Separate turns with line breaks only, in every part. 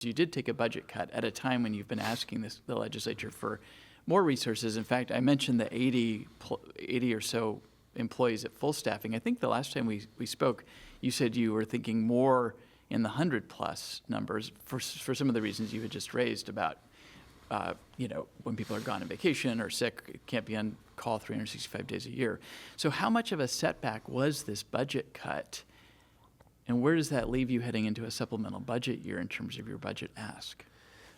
You did take a budget cut at a time when you've been asking the legislature for more resources. In fact, I mentioned the 80 or so employees at full staffing. I think the last time we spoke, you said you were thinking more in the 100-plus numbers for some of the reasons you had just raised about, when people are gone on vacation or sick, can't be on call 365 days a year. So how much of a setback was this budget cut? And where does that leave you heading into a supplemental budget year in terms of your budget ask?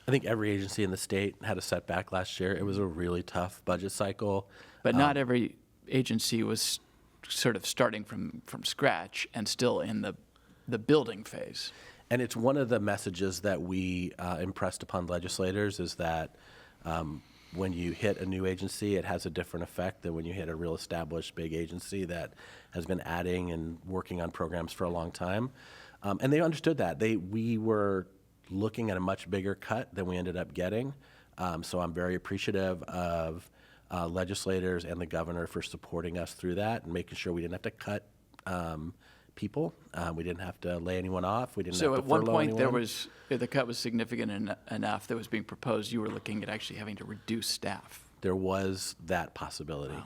I think every agency in the state had a setback last year. It was a really tough budget cycle.
But not every agency was sort of starting from scratch and still in the building phase.
And it's one of the messages that we impressed upon legislators is that when you hit a new agency, it has a different effect than when you hit a real established big agency that has been adding and working on programs for a long time. And they understood that. We were looking at a much bigger cut than we ended up getting. So I'm very appreciative of legislators and the governor for supporting us through that and making sure we didn't have to cut people. We didn't have to lay anyone off. We didn't have to
So at one point
anyone.
the cut was significant enough that was being proposed. You were looking at actually having to reduce staff.
There was that possibility.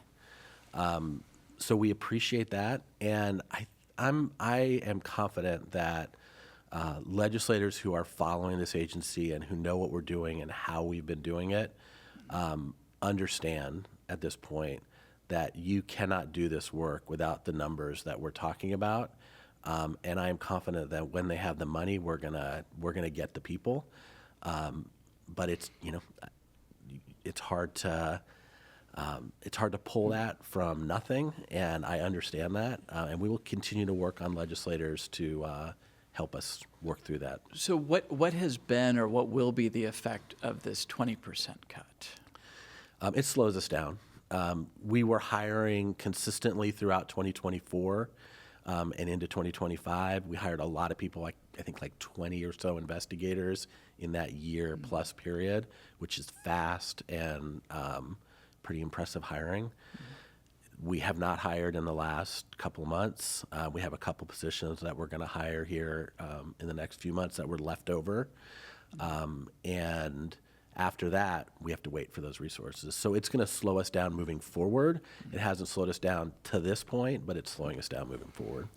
Wow. So we appreciate that, and I am confident that legislators who are following this agency and who know what we're doing and how we've been doing it understand at this point that you cannot do this work without the numbers that we're talking about. And I am confident that when they have the money, we're gonna get the people. But it's hard to pull that from nothing, and I understand that. And we will continue to work on legislators to help us work through that.
So what has been or what will be the effect of this 20% cut?
It slows us down. We were hiring consistently throughout 2024 and into 2025. We hired a lot of people, I think 20 or so investigators in that year plus period, which is fast and pretty impressive hiring. We have not hired in the last couple of months. We have a couple positions that we're going to hire here in the next few months that were left over. And after that, we have to wait for those resources. So it's going to slow us down moving forward. It hasn't slowed us down to this point, but it's slowing us down moving forward.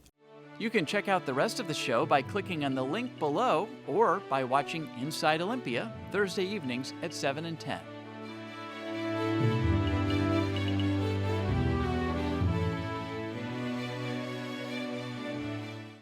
You can check out the rest of the show by clicking on the link below or by watching Inside Olympia Thursday evenings at 7 and 10.